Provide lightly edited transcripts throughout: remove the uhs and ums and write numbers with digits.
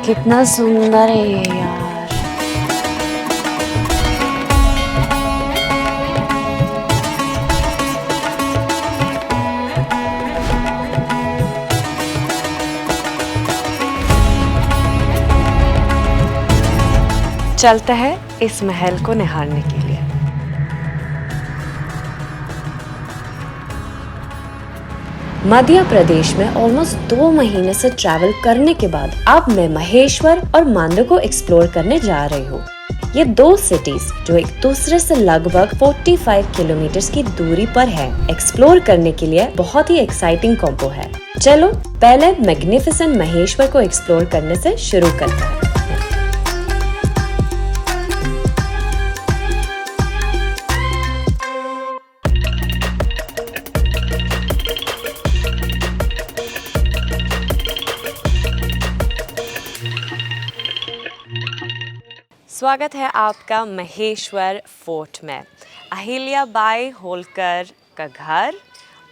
कितना सुंदर है ये यार। चलते हैं इस महल को निहारने के लिए। मध्य प्रदेश में ऑलमोस्ट 2 महीने से ट्रैवल करने के बाद अब मैं महेश्वर और मांडू को एक्सप्लोर करने जा रही हूँ। ये 2 सिटीज जो एक दूसरे से लगभग 45 किलोमीटर की दूरी पर है, एक्सप्लोर करने के लिए बहुत ही एक्साइटिंग कॉम्बो है। चलो पहले मैग्निफिसेंट महेश्वर को एक्सप्लोर करने से शुरू करते हैं। स्वागत है आपका महेश्वर फोर्ट में। अहिल्या बाई होलकर का घर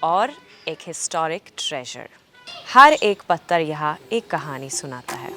और एक हिस्टोरिक ट्रेजर। हर एक पत्थर यहाँ एक कहानी सुनाता है।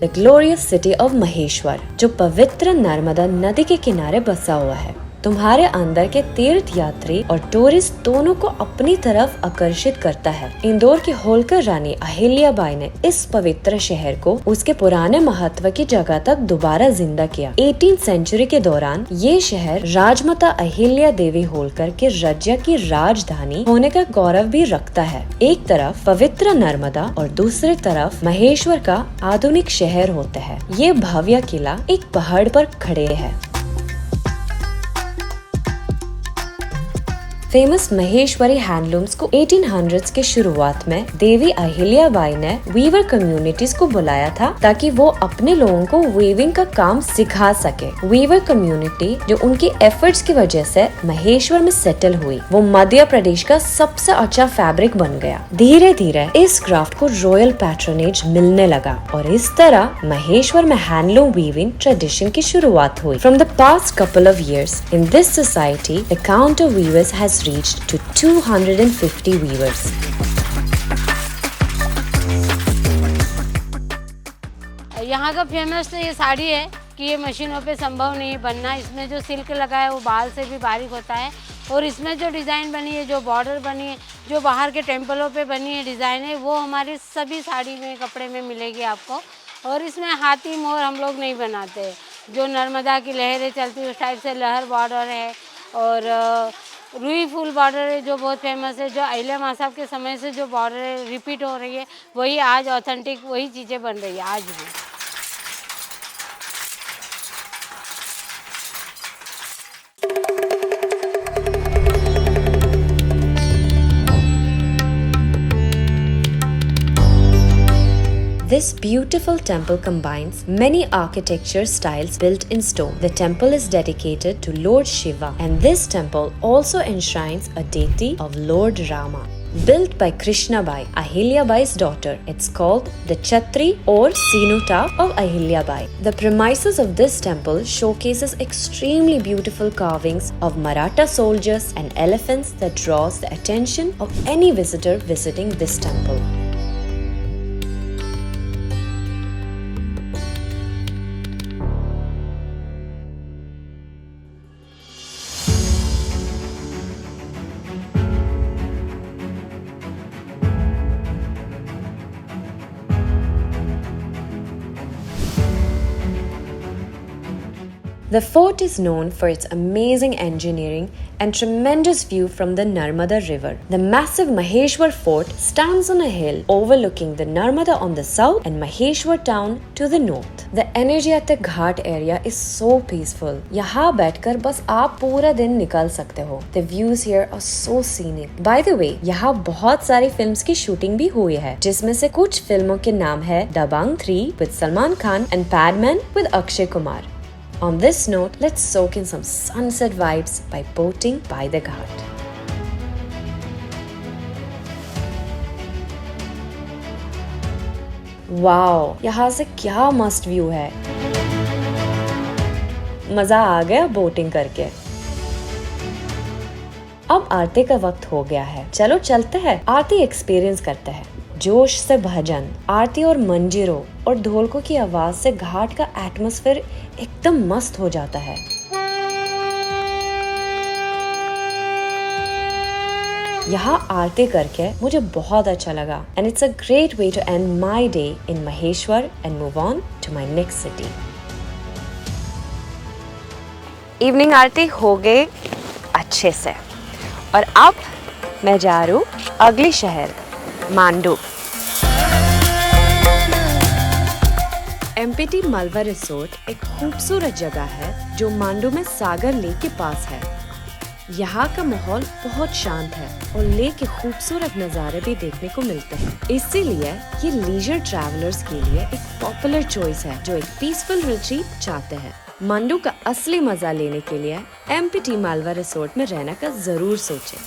The glorious city of Maheshwar, जो पवित्र नर्मदा नदी के किनारे बसा हुआ है, तुम्हारे अंदर के तीर्थ यात्री और टूरिस्ट दोनों को अपनी तरफ आकर्षित करता है। इंदौर की होलकर रानी अहिल्या बाई ने इस पवित्र शहर को उसके पुराने महत्व की जगह तक दोबारा जिंदा किया। 18th सेंचुरी के दौरान ये शहर राजमाता अहिल्या देवी होलकर के राज्य की राजधानी होने का गौरव भी रखता है। एक तरफ पवित्र नर्मदा और दूसरी तरफ महेश्वर का आधुनिक शहर होता है। ये भव्य किला एक पहाड़ पर खड़े है। फेमस महेश्वरी हैंडलूम्स को 1800s के शुरुआत में देवी अहिल्या बाई ने वीवर कम्युनिटीज को बुलाया था ताकि वो अपने लोगों को वीविंग का काम सिखा सके। वीवर कम्युनिटी जो उनकी एफर्ट्स की वजह से महेश्वर में सेटल हुई, वो मध्य प्रदेश का सबसे अच्छा फैब्रिक बन गया। धीरे धीरे इस क्राफ्ट को रॉयल पैट्रोनेज मिलने लगा और इस तरह महेश्वर में हैंडलूम वीविंग ट्रेडिशन की शुरुआत हुई। From the past couple of years in this society, the count of weavers has reached to 250 weavers. यहाँ का फेमस तो ये साड़ी है कि ये मशीनों पे संभव नहीं बनना। इसमें जो सिल्क लगा है वो बाल से भी बारीक होता है और इसमें जो डिज़ाइन बनी है, जो बॉर्डर बनी है, जो बाहर के टेम्पलों पे बनी है डिज़ाइन है, वो हमारी सभी साड़ी में कपड़े में मिलेगी आपको। और इसमें हाथी मोर हम लोग नहीं बनाते। जो नर्मदा की लहरें चलती है उस टाइप से लहर बॉर्डर है और रुई फूल बॉर्डर है जो बहुत फेमस है। जो अहिल्या माँ साहब के समय से जो बॉर्डर रिपीट हो रही है वही आज ऑथेंटिक वही चीज़ें बन रही है आज भी। This beautiful temple combines many architecture styles built in stone. The temple is dedicated to Lord Shiva, and this temple also enshrines a deity of Lord Rama. Built by Krishna Bai, Ahilya Bai's daughter, it's called the Chhatri or Sinuta of Ahilya Bai. The premises of this temple showcases extremely beautiful carvings of Maratha soldiers and elephants that draws the attention of any visitor visiting this temple. The fort is known for its amazing engineering and tremendous view from the Narmada River. The massive Maheshwar Fort stands on a hill overlooking the Narmada on the south and Maheshwar town to the north. The energy at the Ghat area is so peaceful. यहाँ बैठकर बस आप पूरा दिन निकाल सकते हो. The views here are so scenic. By the way, यहाँ बहुत सारी फिल्म्स की शूटिंग भी हुई है, जिसमें से कुछ फिल्मों के नाम है Dabangg 3 with Salman Khan and Padman with Akshay Kumar. On this note, let's soak in some sunset vibes by boating by the Ghat. Wow, यहाँ से क्या मस्त व्यू है। मजा आ गया बोटिंग करके। अब आरती का वक्त हो गया है, चलो चलते हैं आरती एक्सपीरियंस करते हैं। जोश से भजन, आरती और मंजीरों और ढोलकों की आवाज से घाट का एटमॉस्फेयर एकदम मस्त हो जाता है। यहाँ आरती करके मुझे बहुत अच्छा लगा and it's a great way to end my day in Maheshwar and move on to my next city. Evening आरती हो गई अच्छे से और अब मैं जा रही हूँ अगली शहर मांडू। एमपीटी मालवा रिसोर्ट एक खूबसूरत जगह है जो मांडू में सागर लेक के पास है। यहाँ का माहौल बहुत शांत है और लेक के खूबसूरत नज़ारे भी देखने को मिलते हैं, इसीलिए ये लीजर ट्रैवलर्स के लिए एक पॉपुलर चॉइस है जो एक पीसफुल रिट्रीट चाहते हैं। मांडू का असली मजा लेने के लिए एमपीटी मालवा रिसोर्ट में रहने का जरूर सोचें।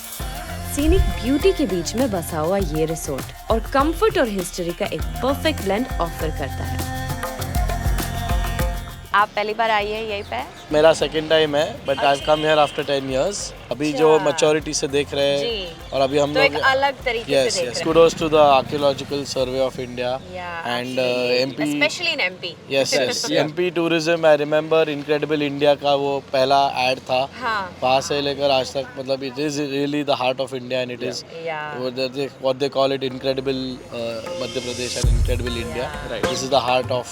सीनिक ब्यूटी के बीच में बसा हुआ ये रिसोर्ट और कंफर्ट और हिस्ट्री का एक परफेक्ट ब्लेंड ऑफर करता है। आप पहली बार आई है यहीं पे? मेरा सेकंड टाइम है but I come here after 10 years। अभी जो मैच्योरिटी से देख रहे हैं और अभी हम तो लोग एक अलग तरीके से देख रहे हैं। Kudos to the Archaeological Survey of India and MP, specially in MP. Yes MP tourism. I remember Incredible India का वो पहला एड था, वहाँ से लेकर आज तक मतलब it is really the heart of India and it is what they call it incredible Madhya Pradesh and incredible India. This is the heart of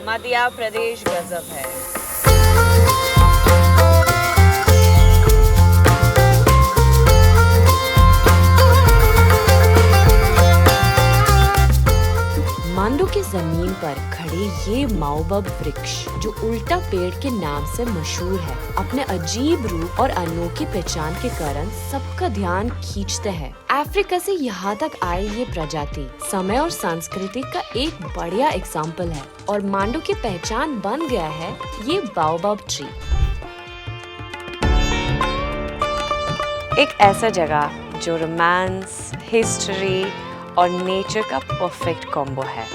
Madhya Pradesh गजब है। मांडू की जमीन पर खड़े ये माओबब वृक्ष जो उल्टा पेड़ के नाम से मशहूर है, अपने अजीब रूप और अनोखी पहचान के कारण सबका ध्यान खींचते हैं। अफ्रीका से यहाँ तक आए ये प्रजाति समय और संस्कृति का एक बढ़िया एग्जाम्पल है और मांडू की पहचान बन गया है ये बाओबाब ट्री। एक ऐसा जगह जो रोमांस, हिस्ट्री और नेचर का परफेक्ट कॉम्बो है।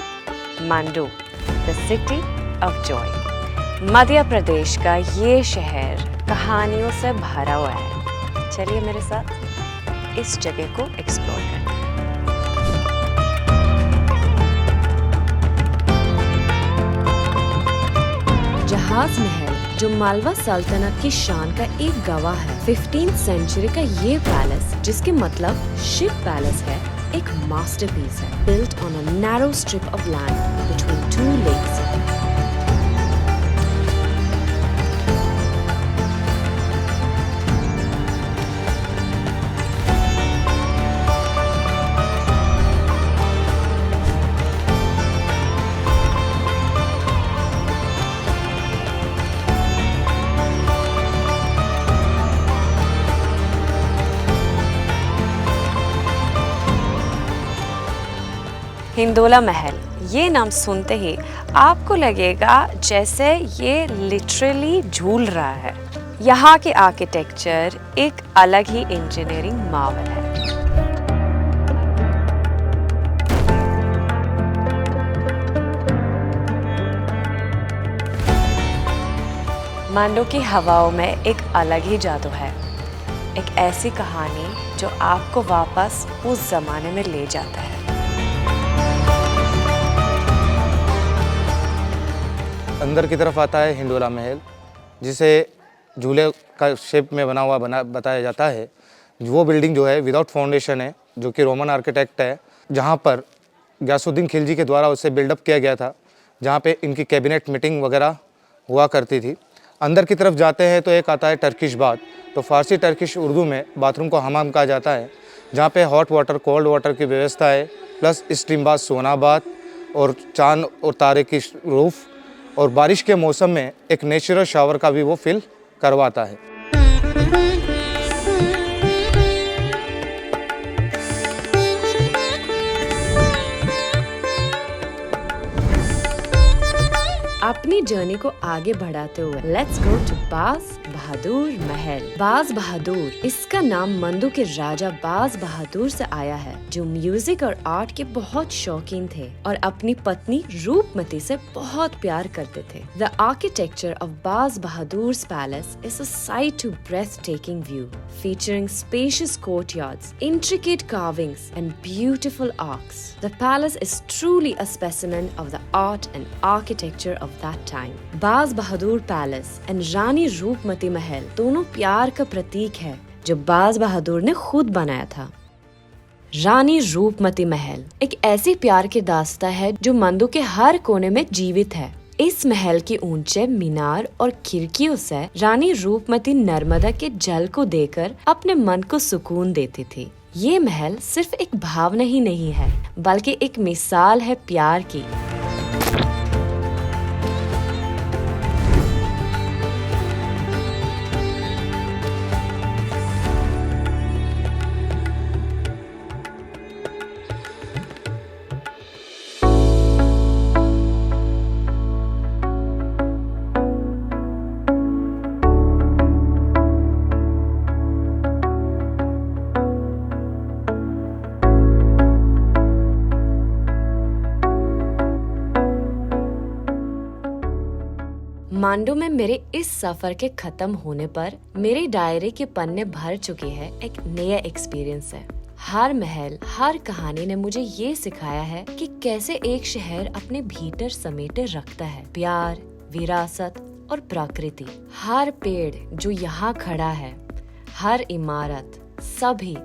Mandu, the city of joy. Madhya Pradesh का ये शहर कहानियों से भरा हुआ है। चलिए मेरे साथ इस जगह को एक्सप्लोर करते हैं। जहाज महल जो मालवा सल्तनत की शान का एक गवाह है। 15th सेंचुरी का ये पैलेस, जिसके मतलब शिप पैलेस है, एक मास्टरपीस है, built on a narrow strip of land between two lakes. Hindola महल, ये नाम सुनते ही आपको लगेगा जैसे ये लिटरली झूल रहा है। यहाँ के आर्किटेक्चर एक अलग ही इंजीनियरिंग मार्वल है। मांडू की हवाओं में एक अलग ही जादू है, एक ऐसी कहानी जो आपको वापस उस जमाने में ले जाता है। अंदर की तरफ आता है हिंडोला महल, जिसे झूले का शेप में बना हुआ बताया जाता है। वो बिल्डिंग जो है विदाउट फाउंडेशन है, जो कि रोमन आर्किटेक्ट है, जहाँ पर गयासुद्दीन खिलजी के द्वारा उसे बिल्डअप किया गया था, जहाँ पे इनकी कैबिनेट मीटिंग वगैरह हुआ करती थी। अंदर की तरफ जाते हैं तो एक आता है टर्किश बाथ, तो फारसी टर्किश उर्दू में बाथरूम को हमाम कहा जाता है, जहाँ पे हॉट वाटर कोल्ड वाटर की व्यवस्था है, प्लस स्टीम बाथ, सोना बाथ और चांद और तारे की रूफ, और बारिश के मौसम में एक नेचुरल शावर का भी वो फील करवाता है। अपनी जर्नी को आगे बढ़ाते हुए लेट्स गो टू बाज बहादुर महल। बाज बहादुर, इसका नाम मंदू के राजा बाज बहादुर से आया है, जो म्यूजिक और आर्ट के बहुत शौकीन थे और अपनी पत्नी रूपमती से बहुत प्यार करते थे। The architecture of Baz Bahadur's palace is a sight to breathtaking view, featuring spacious courtyards, intricate carvings, and beautiful arcs. The palace is truly a specimen of the art and architecture of that time. Baz Bahadur Palace and रानी रूपमती महल दोनों प्यार का प्रतीक है जो बाज बहादुर ने खुद बनाया था। रानी रूपमती महल एक ऐसी प्यार की दास्तां है जो मंदू के हर कोने में जीवित है। इस महल की ऊंचे मीनार और खिड़कियों से रानी रूपमती नर्मदा के जल को देखकर अपने मन को सुकून देती थी। ये महल सिर्फ एक भावना ही नहीं है, बल्कि एक मिसाल है प्यार की। मांडू में मेरे इस सफर के खत्म होने पर मेरी डायरी के पन्ने भर चुके हैं एक नया एक्सपीरियंस है। हर महल, हर कहानी ने मुझे ये सिखाया है कि कैसे एक शहर अपने भीतर समेटे रखता है प्यार, विरासत और प्रकृति। हर पेड़ जो यहाँ खड़ा है, हर इमारत, सभी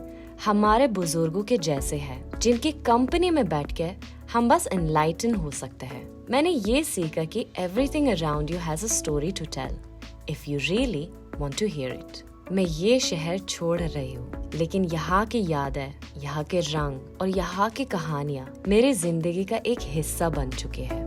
हमारे बुजुर्गों के जैसे है, जिनकी कंपनी में बैठ के हम बस एनलाइटन हो सकते हैं। मैंने ये सीखा कि everything around you has a story to tell if you really want to hear it। मैं ये शहर छोड़ रही हूँ, लेकिन यहाँ की यादें, यहाँ के रंग और यहाँ की कहानियाँ मेरी जिंदगी का एक हिस्सा बन चुके हैं।